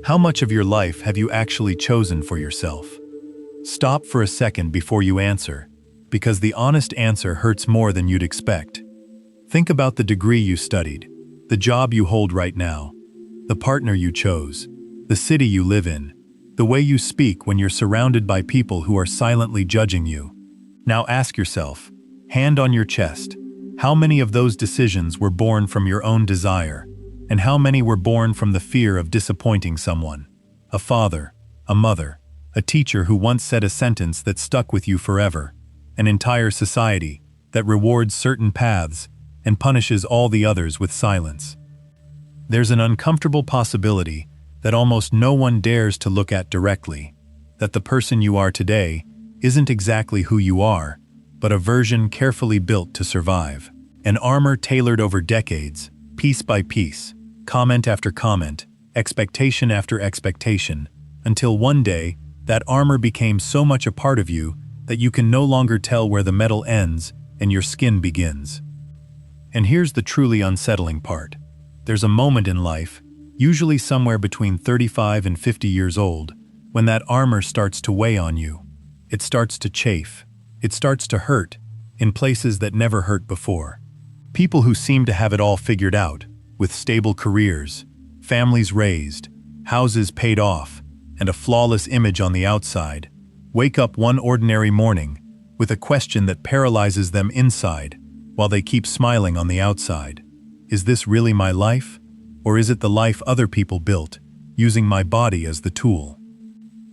How much of your life have you actually chosen for yourself? Stop for a second before you answer, because the honest answer hurts more than you'd expect. Think about the degree you studied, the job you hold right now, the partner you chose, the city you live in, the way you speak when you're surrounded by people who are silently judging you. Now ask yourself, hand on your chest, how many of those decisions were born from your own desire, and how many were born from the fear of disappointing someone? A father, a mother, a teacher who once said a sentence that stuck with you forever, an entire society that rewards certain paths and punishes all the others with silence. There's an uncomfortable possibility that almost no one dares to look at directly, that the person you are today isn't exactly who you are, but a version carefully built to survive. An armor tailored over decades, piece by piece, comment after comment, expectation after expectation, until one day, that armor became so much a part of you that you can no longer tell where the metal ends and your skin begins. And here's the truly unsettling part. There's a moment in life, usually somewhere between 35 and 50 years old, when that armor starts to weigh on you. It starts to chafe. It starts to hurt in places that never hurt before. People who seem to have it all figured out, with stable careers, families raised, houses paid off, and a flawless image on the outside, wake up one ordinary morning with a question that paralyzes them inside while they keep smiling on the outside. Is this really my life? Or is it the life other people built, using my body as the tool?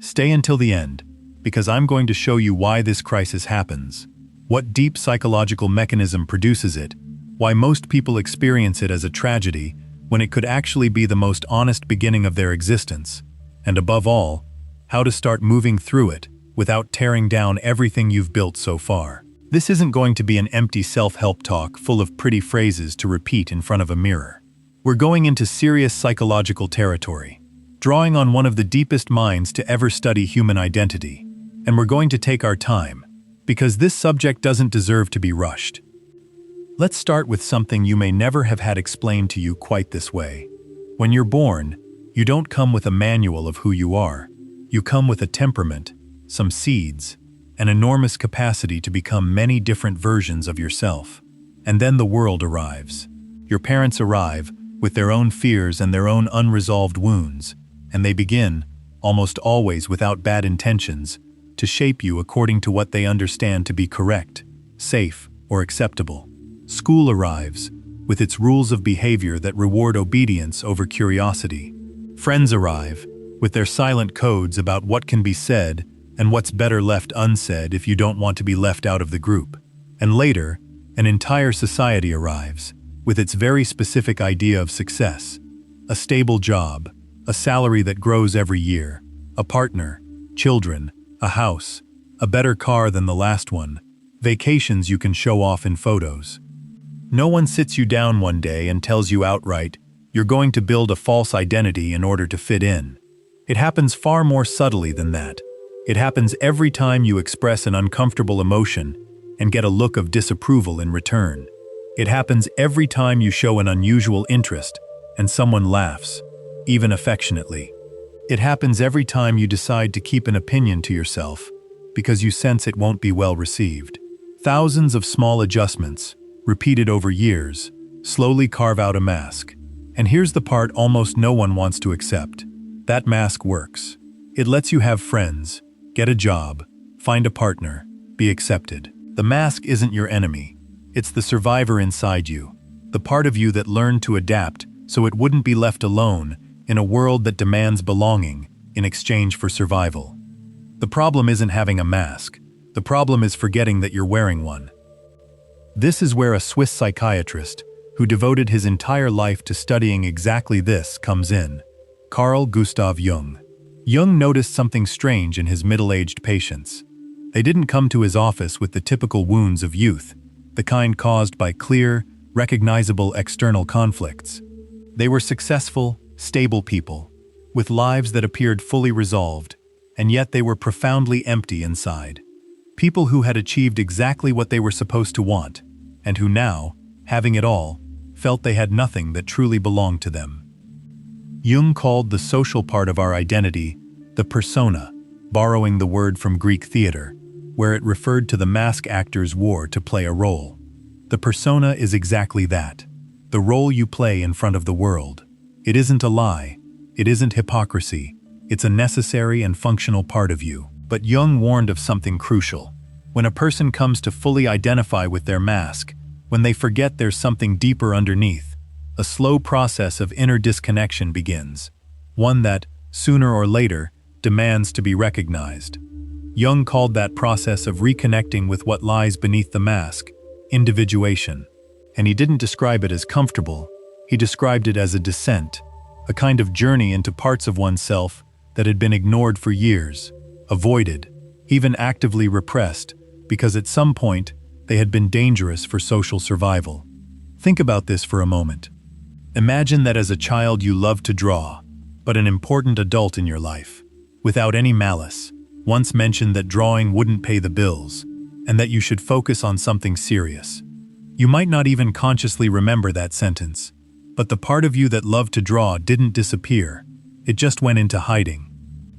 Stay until the end, because I'm going to show you why this crisis happens, what deep psychological mechanism produces it, why most people experience it as a tragedy when it could actually be the most honest beginning of their existence, and above all, how to start moving through it without tearing down everything you've built so far. This isn't going to be an empty self-help talk full of pretty phrases to repeat in front of a mirror. We're going into serious psychological territory, drawing on one of the deepest minds to ever study human identity. And we're going to take our time, because this subject doesn't deserve to be rushed. Let's start with something you may never have had explained to you quite this way. When you're born, you don't come with a manual of who you are. You come with a temperament, some seeds, an enormous capacity to become many different versions of yourself. And then the world arrives. Your parents arrive with their own fears and their own unresolved wounds, and they begin, almost always without bad intentions, to shape you according to what they understand to be correct, safe, or acceptable. School arrives, with its rules of behavior that reward obedience over curiosity. Friends arrive, with their silent codes about what can be said and what's better left unsaid if you don't want to be left out of the group. And later, an entire society arrives, with its very specific idea of success. A stable job, a salary that grows every year, a partner, children, a house, a better car than the last one, vacations you can show off in photos. No one sits you down one day and tells you outright, you're going to build a false identity in order to fit in. It happens far more subtly than that. It happens every time you express an uncomfortable emotion and get a look of disapproval in return. It happens every time you show an unusual interest and someone laughs, even affectionately. It happens every time you decide to keep an opinion to yourself because you sense it won't be well received. Thousands of small adjustments, repeated over years, slowly carve out a mask. And here's the part almost no one wants to accept. That mask works. It lets you have friends, get a job, find a partner, be accepted. The mask isn't your enemy. It's the survivor inside you, the part of you that learned to adapt so it wouldn't be left alone in a world that demands belonging in exchange for survival. The problem isn't having a mask. The problem is forgetting that you're wearing one. This is where a Swiss psychiatrist, who devoted his entire life to studying exactly this, comes in. Carl Jung. Jung noticed something strange in his middle-aged patients. They didn't come to his office with the typical wounds of youth, the kind caused by clear, recognizable external conflicts. They were successful, stable people, with lives that appeared fully resolved, and yet they were profoundly empty inside. People who had achieved exactly what they were supposed to want, and who now, having it all, felt they had nothing that truly belonged to them. Jung called the social part of our identity the persona, borrowing the word from Greek theater, where it referred to the mask actor's war to play a role. The persona is exactly that, the role you play in front of the world. It isn't a lie, it isn't hypocrisy, it's a necessary and functional part of you. But Jung warned of something crucial. When a person comes to fully identify with their mask, when they forget there's something deeper underneath, a slow process of inner disconnection begins, one that, sooner or later, demands to be recognized. Jung called that process of reconnecting with what lies beneath the mask individuation. And he didn't describe it as comfortable, he described it as a descent, a kind of journey into parts of oneself that had been ignored for years, avoided, even actively repressed, because at some point they had been dangerous for social survival. Think about this for a moment. Imagine that as a child you loved to draw, but an important adult in your life, without any malice, once mentioned that drawing wouldn't pay the bills, and that you should focus on something serious. You might not even consciously remember that sentence, but the part of you that loved to draw didn't disappear, it just went into hiding.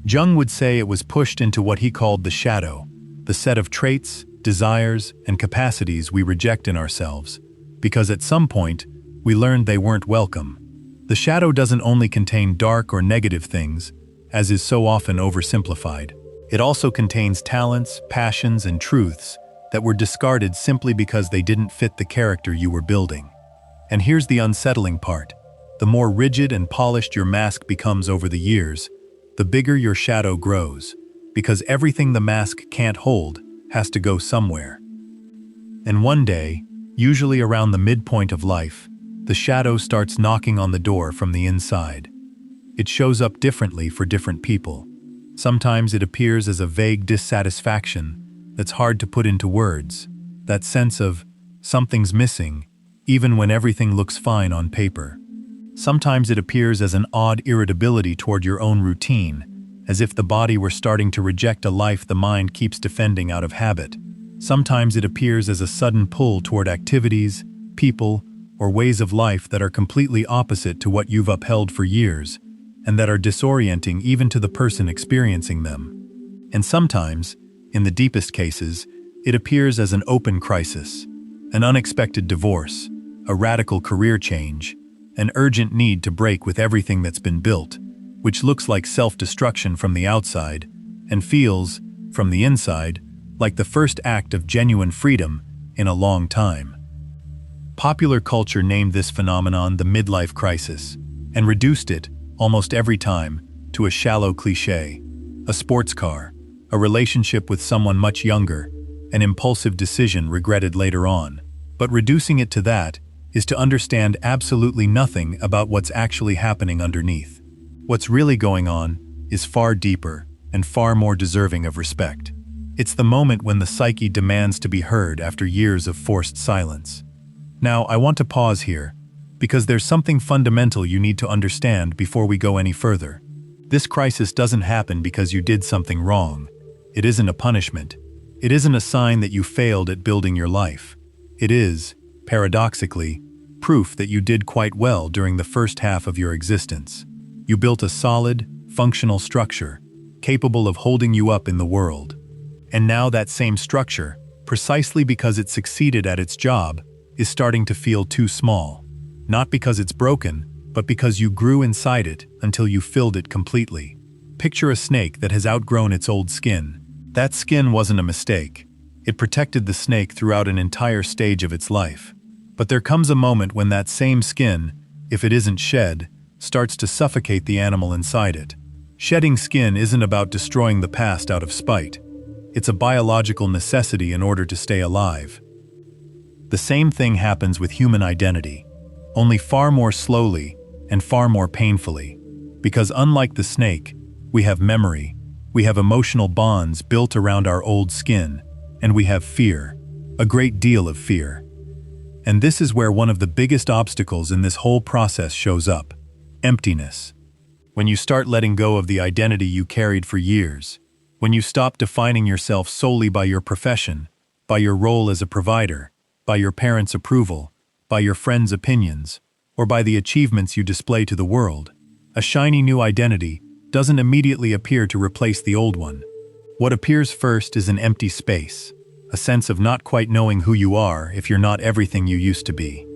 Jung would say it was pushed into what he called the shadow, the set of traits, desires, and capacities we reject in ourselves, because at some point, we learned they weren't welcome. The shadow doesn't only contain dark or negative things, as is so often oversimplified. It also contains talents, passions, and truths that were discarded simply because they didn't fit the character you were building. And here's the unsettling part. The more rigid and polished your mask becomes over the years, the bigger your shadow grows, because everything the mask can't hold has to go somewhere. And one day, usually around the midpoint of life, the shadow starts knocking on the door from the inside. It shows up differently for different people. Sometimes it appears as a vague dissatisfaction that's hard to put into words, that sense of something's missing, even when everything looks fine on paper. Sometimes it appears as an odd irritability toward your own routine, as if the body were starting to reject a life the mind keeps defending out of habit. Sometimes it appears as a sudden pull toward activities, people, or ways of life that are completely opposite to what you've upheld for years, and that are disorienting even to the person experiencing them. And sometimes, in the deepest cases, it appears as an open crisis, an unexpected divorce, a radical career change, an urgent need to break with everything that's been built, which looks like self-destruction from the outside, and feels, from the inside, like the first act of genuine freedom in a long time. Popular culture named this phenomenon the midlife crisis, and reduced it, almost every time, to a shallow cliché: a sports car, a relationship with someone much younger, an impulsive decision regretted later on. But reducing it to that is to understand absolutely nothing about what's actually happening underneath. What's really going on is far deeper and far more deserving of respect. It's the moment when the psyche demands to be heard after years of forced silence. Now, I want to pause here, because there's something fundamental you need to understand before we go any further. This crisis doesn't happen because you did something wrong. It isn't a punishment. It isn't a sign that you failed at building your life. It is, paradoxically, proof that you did quite well during the first half of your existence. You built a solid, functional structure, capable of holding you up in the world. And now that same structure, precisely because it succeeded at its job, is starting to feel too small. Not because it's broken, but because you grew inside it until you filled it completely. Picture a snake that has outgrown its old skin. That skin wasn't a mistake. It protected the snake throughout an entire stage of its life. But there comes a moment when that same skin, if it isn't shed, starts to suffocate the animal inside it. Shedding skin isn't about destroying the past out of spite. It's a biological necessity in order to stay alive. The same thing happens with human identity, only far more slowly and far more painfully, because unlike the snake, we have memory, we have emotional bonds built around our old skin, and we have fear, a great deal of fear. And this is where one of the biggest obstacles in this whole process shows up: emptiness. When you start letting go of the identity you carried for years, when you stop defining yourself solely by your profession, by your role as a provider, by your parents' approval, by your friends' opinions, or by the achievements you display to the world, A shiny new identity doesn't immediately appear to replace the old one. What appears first is an empty space, a sense of not quite knowing who you are if you're not everything you used to be.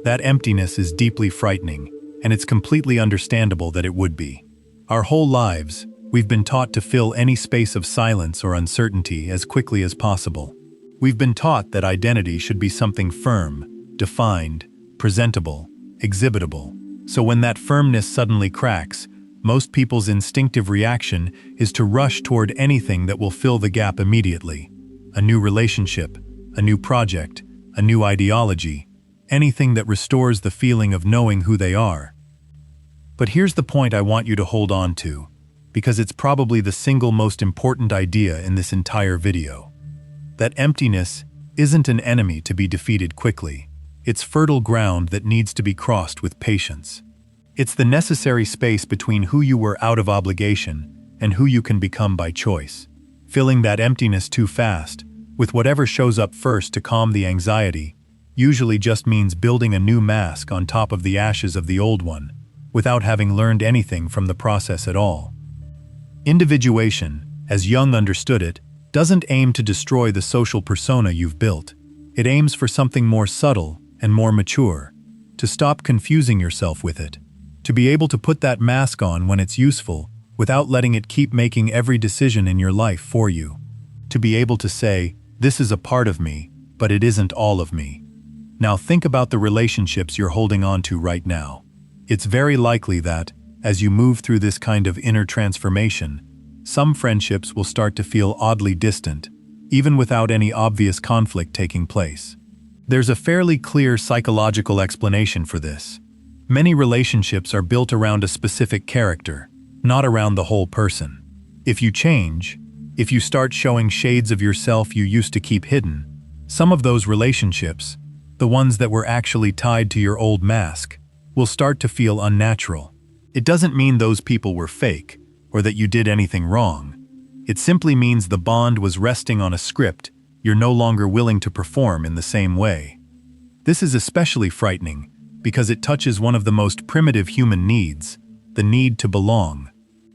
That emptiness is deeply frightening, and it's completely understandable that it would be. Our whole lives, we've been taught to fill any space of silence or uncertainty as quickly as possible. We've been taught that identity should be something firm, defined, presentable, exhibitable. So when that firmness suddenly cracks, most people's instinctive reaction is to rush toward anything that will fill the gap immediately. A new relationship, a new project, a new ideology, anything that restores the feeling of knowing who they are. But here's the point I want you to hold on to, because it's probably the single most important idea in this entire video. That emptiness isn't an enemy to be defeated quickly. It's fertile ground that needs to be crossed with patience. It's the necessary space between who you were out of obligation and who you can become by choice. Filling that emptiness too fast, with whatever shows up first to calm the anxiety, usually just means building a new mask on top of the ashes of the old one, without having learned anything from the process at all. Individuation, as Jung understood it, doesn't aim to destroy the social persona you've built. It aims for something more subtle and more mature, to stop confusing yourself with it, to be able to put that mask on when it's useful without letting it keep making every decision in your life for you, to be able to say, this is a part of me, but it isn't all of me. Now think about the relationships you're holding on to right now. It's very likely that, as you move through this kind of inner transformation, some friendships will start to feel oddly distant, even without any obvious conflict taking place. There's a fairly clear psychological explanation for this. Many relationships are built around a specific character, not around the whole person. If you change, if you start showing shades of yourself you used to keep hidden, some of those relationships, the ones that were actually tied to your old mask, will start to feel unnatural. It doesn't mean those people were fake, or that you did anything wrong. It simply means the bond was resting on a script you're no longer willing to perform in the same way. This is especially frightening because it touches one of the most primitive human needs, the need to belong.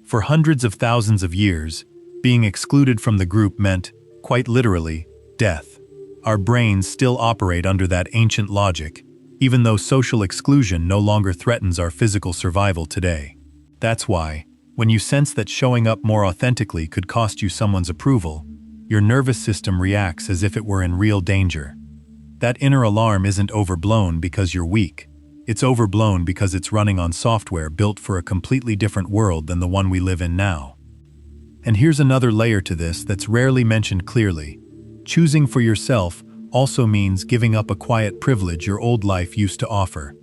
For hundreds of thousands of years, being excluded from the group meant, quite literally, death. Our brains still operate under that ancient logic, even though social exclusion no longer threatens our physical survival today. That's why, when you sense that showing up more authentically could cost you someone's approval, your nervous system reacts as if it were in real danger. That inner alarm isn't overblown because you're weak. It's overblown because it's running on software built for a completely different world than the one we live in now. And here's another layer to this that's rarely mentioned clearly. Choosing for yourself also means giving up a quiet privilege your old life used to offer.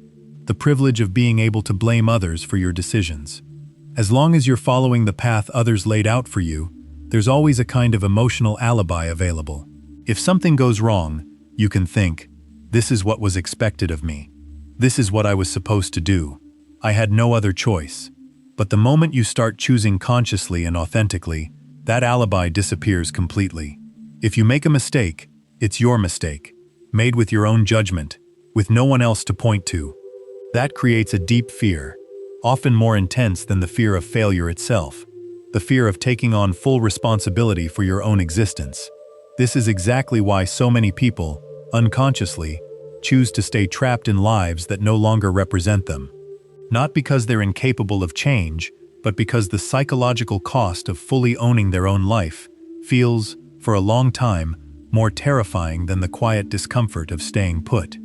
The privilege of being able to blame others for your decisions. As long as you're following the path others laid out for you, there's always a kind of emotional alibi available. If something goes wrong, you can think, this is what was expected of me. This is what I was supposed to do. I had no other choice. But the moment you start choosing consciously and authentically, that alibi disappears completely. If you make a mistake, it's your mistake, made with your own judgment, with no one else to point to. That creates a deep fear, often more intense than the fear of failure itself, the fear of taking on full responsibility for your own existence. This is exactly why so many people, unconsciously, choose to stay trapped in lives that no longer represent them. Not because they're incapable of change, but because the psychological cost of fully owning their own life feels, for a long time, more terrifying than the quiet discomfort of staying put.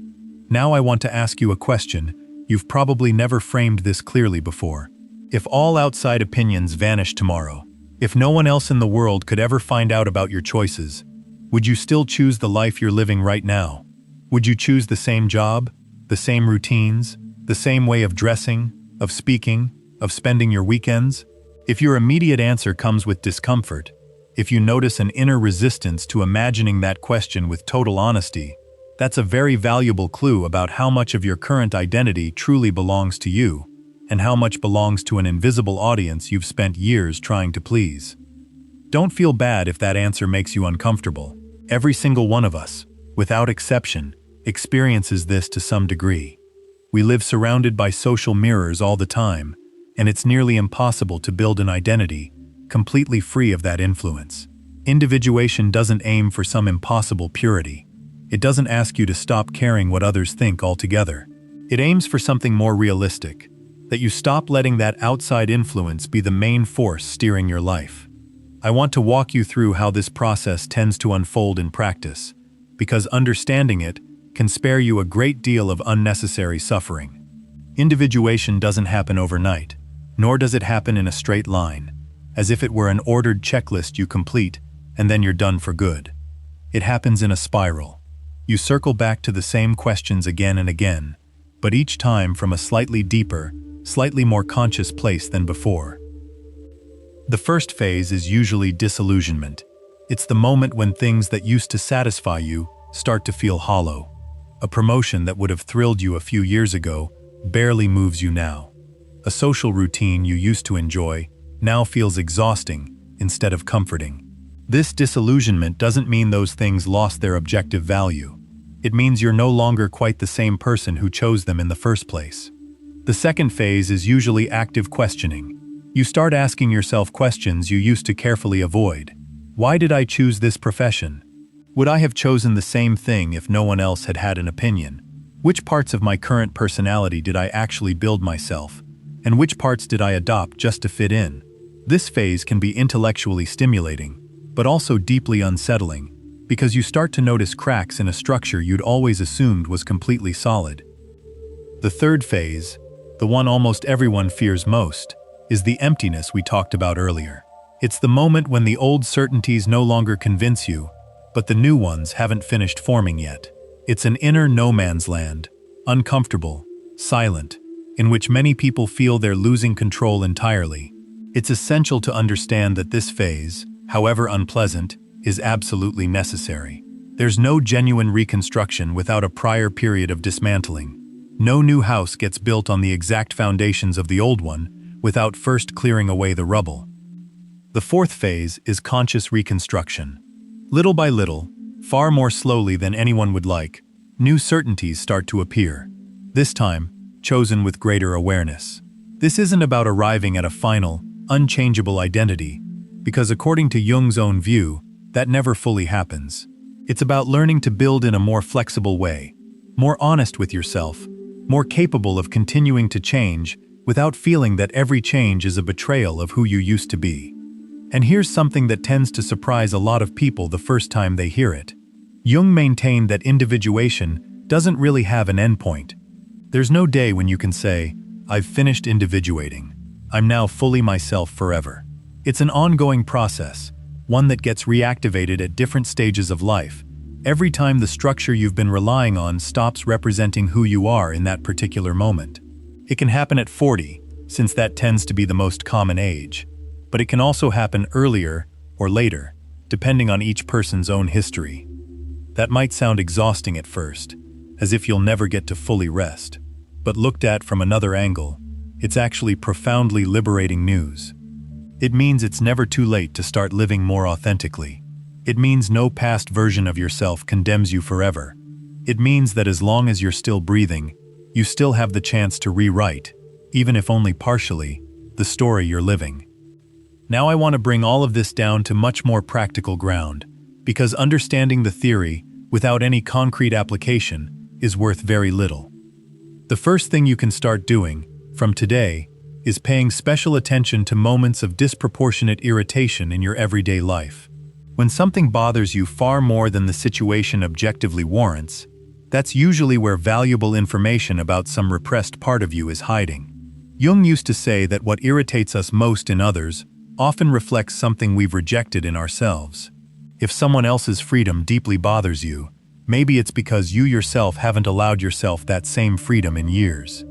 Now I want to ask you a question you've probably never framed this clearly before. If all outside opinions vanished tomorrow, if no one else in the world could ever find out about your choices, would you still choose the life you're living right now? Would you choose the same job, the same routines, the same way of dressing, of speaking, of spending your weekends? If your immediate answer comes with discomfort, if you notice an inner resistance to imagining that question with total honesty, that's a very valuable clue about how much of your current identity truly belongs to you, and how much belongs to an invisible audience you've spent years trying to please. Don't feel bad if that answer makes you uncomfortable. Every single one of us, without exception, experiences this to some degree. We live surrounded by social mirrors all the time, and it's nearly impossible to build an identity completely free of that influence. Individuation doesn't aim for some impossible purity. It doesn't ask you to stop caring what others think altogether. It aims for something more realistic, that you stop letting that outside influence be the main force steering your life. I want to walk you through how this process tends to unfold in practice, because understanding it can spare you a great deal of unnecessary suffering. Individuation doesn't happen overnight, nor does it happen in a straight line, as if it were an ordered checklist you complete and then you're done for good. It happens in a spiral. You circle back to the same questions again and again, but each time from a slightly deeper, slightly more conscious place than before. The first phase is usually disillusionment. It's the moment when things that used to satisfy you start to feel hollow. A promotion that would have thrilled you a few years ago barely moves you now. A social routine you used to enjoy now feels exhausting instead of comforting. This disillusionment doesn't mean those things lost their objective value. It means you're no longer quite the same person who chose them in the first place. The second phase is usually active questioning. You start asking yourself questions you used to carefully avoid. Why did I choose this profession? Would I have chosen the same thing if no one else had had an opinion? Which parts of my current personality did I actually build myself? And which parts did I adopt just to fit in? This phase can be intellectually stimulating, but also deeply unsettling, because you start to notice cracks in a structure you'd always assumed was completely solid. The third phase, the one almost everyone fears most, is the emptiness we talked about earlier. It's the moment when the old certainties no longer convince you, but the new ones haven't finished forming yet. It's an inner no man's land, uncomfortable, silent, in which many people feel they're losing control entirely. It's essential to understand that this phase, however unpleasant, is absolutely necessary. There's no genuine reconstruction without a prior period of dismantling. No new house gets built on the exact foundations of the old one without first clearing away the rubble. The fourth phase is conscious reconstruction. Little by little, far more slowly than anyone would like, new certainties start to appear. This time, chosen with greater awareness. This isn't about arriving at a final, unchangeable identity, because according to Jung's own view, that never fully happens. It's about learning to build in a more flexible way, more honest with yourself, more capable of continuing to change without feeling that every change is a betrayal of who you used to be. And here's something that tends to surprise a lot of people the first time they hear it. Jung maintained that individuation doesn't really have an endpoint. There's no day when you can say, I've finished individuating. I'm now fully myself forever. It's an ongoing process, one that gets reactivated at different stages of life, every time the structure you've been relying on stops representing who you are in that particular moment. It can happen at 40, since that tends to be the most common age, but it can also happen earlier or later, depending on each person's own history. That might sound exhausting at first, as if you'll never get to fully rest, but looked at from another angle, it's actually profoundly liberating news. It means it's never too late to start living more authentically. It means no past version of yourself condemns you forever. It means that as long as you're still breathing, you still have the chance to rewrite, even if only partially, the story you're living. Now I want to bring all of this down to much more practical ground, because understanding the theory without any concrete application is worth very little. The first thing you can start doing, from today, is paying special attention to moments of disproportionate irritation in your everyday life. When something bothers you far more than the situation objectively warrants, that's usually where valuable information about some repressed part of you is hiding. Jung used to say that what irritates us most in others often reflects something we've rejected in ourselves. If someone else's freedom deeply bothers you, maybe it's because you yourself haven't allowed yourself that same freedom in years.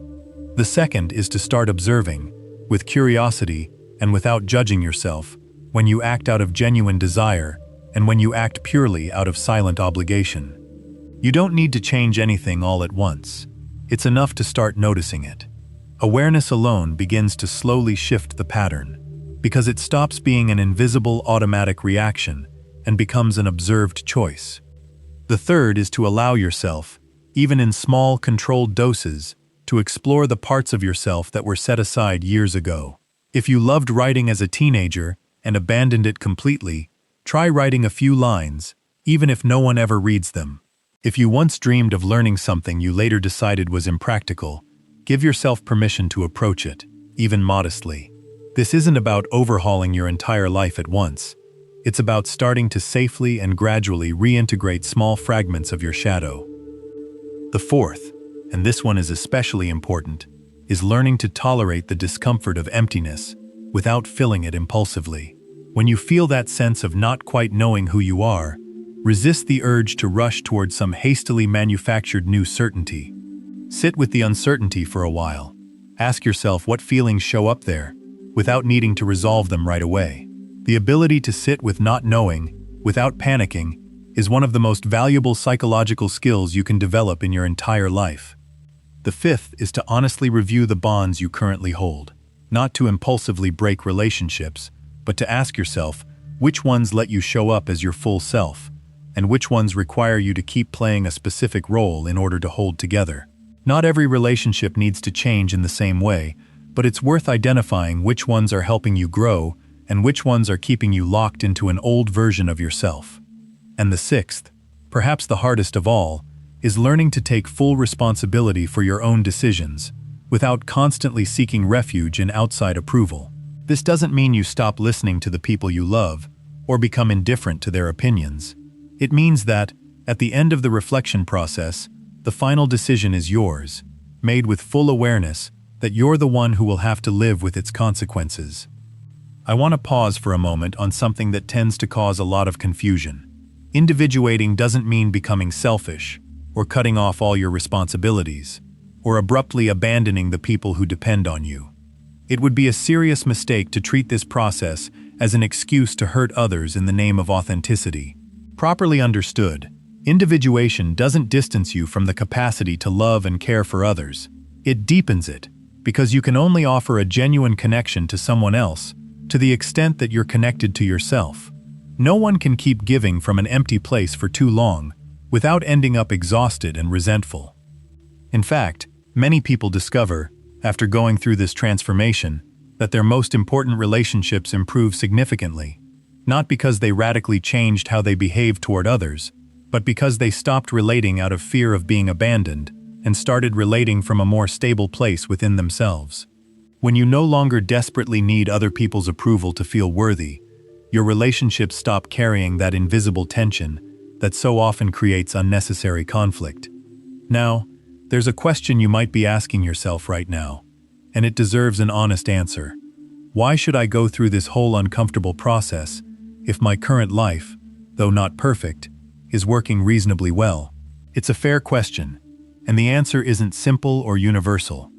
The second is to start observing, with curiosity and without judging yourself, when you act out of genuine desire and when you act purely out of silent obligation. You don't need to change anything all at once. It's enough to start noticing it. Awareness alone begins to slowly shift the pattern, because it stops being an invisible automatic reaction and becomes an observed choice. The third is to allow yourself, even in small controlled doses, to explore the parts of yourself that were set aside years ago. If you loved writing as a teenager and abandoned it completely, try writing a few lines, even if no one ever reads them. If you once dreamed of learning something you later decided was impractical, give yourself permission to approach it, even modestly. This isn't about overhauling your entire life at once. It's about starting to safely and gradually reintegrate small fragments of your shadow. The fourth, and this one is especially important, is learning to tolerate the discomfort of emptiness without filling it impulsively. When you feel that sense of not quite knowing who you are, resist the urge to rush towards some hastily manufactured new certainty. Sit with the uncertainty for a while. Ask yourself what feelings show up there, without needing to resolve them right away. The ability to sit with not knowing, without panicking, is one of the most valuable psychological skills you can develop in your entire life. The fifth is to honestly review the bonds you currently hold. Not to impulsively break relationships, but to ask yourself which ones let you show up as your full self, and which ones require you to keep playing a specific role in order to hold together. Not every relationship needs to change in the same way, but it's worth identifying which ones are helping you grow and which ones are keeping you locked into an old version of yourself. And the sixth, perhaps the hardest of all, is learning to take full responsibility for your own decisions, without constantly seeking refuge in outside approval. This doesn't mean you stop listening to the people you love, or become indifferent to their opinions. It means that, at the end of the reflection process, the final decision is yours, made with full awareness that you're the one who will have to live with its consequences. I want to pause for a moment on something that tends to cause a lot of confusion. Individuating doesn't mean becoming selfish, or cutting off all your responsibilities, or abruptly abandoning the people who depend on you. It would be a serious mistake to treat this process as an excuse to hurt others in the name of authenticity. Properly understood, individuation doesn't distance you from the capacity to love and care for others. It deepens it, because you can only offer a genuine connection to someone else to the extent that you're connected to yourself. No one can keep giving from an empty place for too long without ending up exhausted and resentful. In fact, many people discover, after going through this transformation, that their most important relationships improve significantly, not because they radically changed how they behave toward others, but because they stopped relating out of fear of being abandoned and started relating from a more stable place within themselves. When you no longer desperately need other people's approval to feel worthy, your relationships stop carrying that invisible tension that so often creates unnecessary conflict. Now, there's a question you might be asking yourself right now, and it deserves an honest answer. Why should I go through this whole uncomfortable process if my current life, though not perfect, is working reasonably well? It's a fair question, and the answer isn't simple or universal.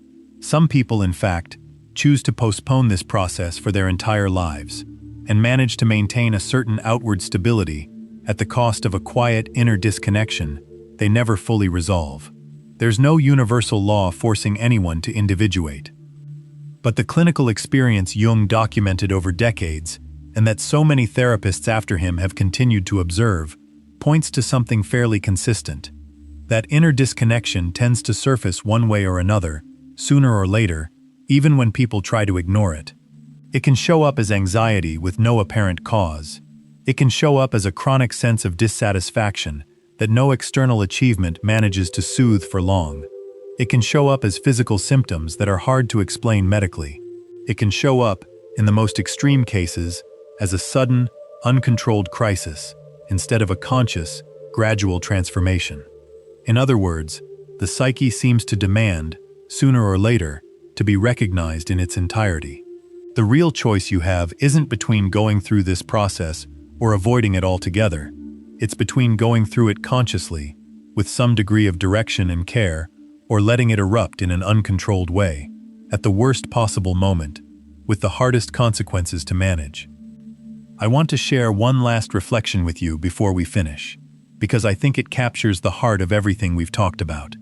Some people, in fact, choose to postpone this process for their entire lives and manage to maintain a certain outward stability at the cost of a quiet inner disconnection they never fully resolve. There's no universal law forcing anyone to individuate. But the clinical experience Jung documented over decades, and that so many therapists after him have continued to observe, points to something fairly consistent. That inner disconnection tends to surface one way or another, sooner or later, even when people try to ignore it. It can show up as anxiety with no apparent cause. It can show up as a chronic sense of dissatisfaction that no external achievement manages to soothe for long. It can show up as physical symptoms that are hard to explain medically. It can show up, in the most extreme cases, as a sudden, uncontrolled crisis, instead of a conscious, gradual transformation. In other words, the psyche seems to demand, sooner or later, to be recognized in its entirety. The real choice you have isn't between going through this process or avoiding it altogether. It's between going through it consciously, with some degree of direction and care, or letting it erupt in an uncontrolled way, at the worst possible moment, with the hardest consequences to manage. I want to share one last reflection with you before we finish, because I think it captures the heart of everything we've talked about.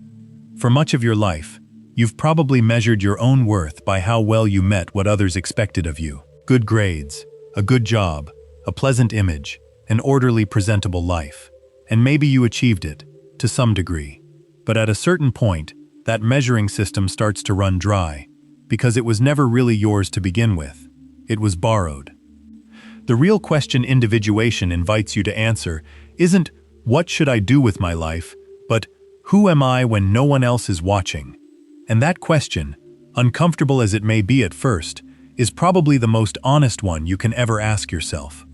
For much of your life, you've probably measured your own worth by how well you met what others expected of you. Good grades, a good job, a pleasant image, an orderly, presentable life. And maybe you achieved it, to some degree. But at a certain point, that measuring system starts to run dry, because it was never really yours to begin with. It was borrowed. The real question individuation invites you to answer isn't, "What should I do with my life?" but, "Who am I when no one else is watching?" And that question, uncomfortable as it may be at first, is probably the most honest one you can ever ask yourself.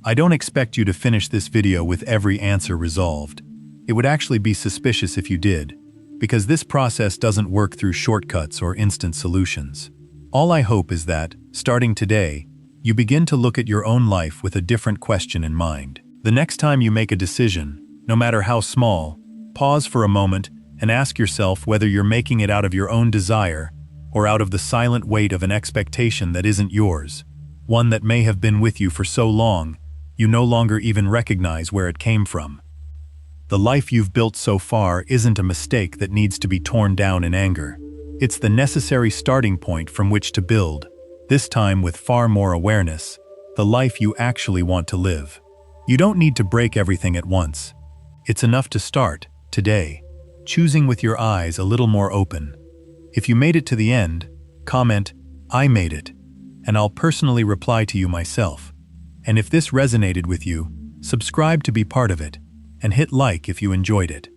I don't expect you to finish this video with every answer resolved. It would actually be suspicious if you did, because this process doesn't work through shortcuts or instant solutions. All I hope is that, starting today, you begin to look at your own life with a different question in mind. The next time you make a decision, no matter how small, pause for a moment and ask yourself whether you're making it out of your own desire or out of the silent weight of an expectation that isn't yours, one that may have been with you for so long, you no longer even recognize where it came from. The life you've built so far isn't a mistake that needs to be torn down in anger. It's the necessary starting point from which to build, this time with far more awareness, the life you actually want to live. You don't need to break everything at once. It's enough to start, today, choosing with your eyes a little more open. If you made it to the end, comment, "I made it," and I'll personally reply to you myself. And if this resonated with you, subscribe to be part of it, and hit like if you enjoyed it.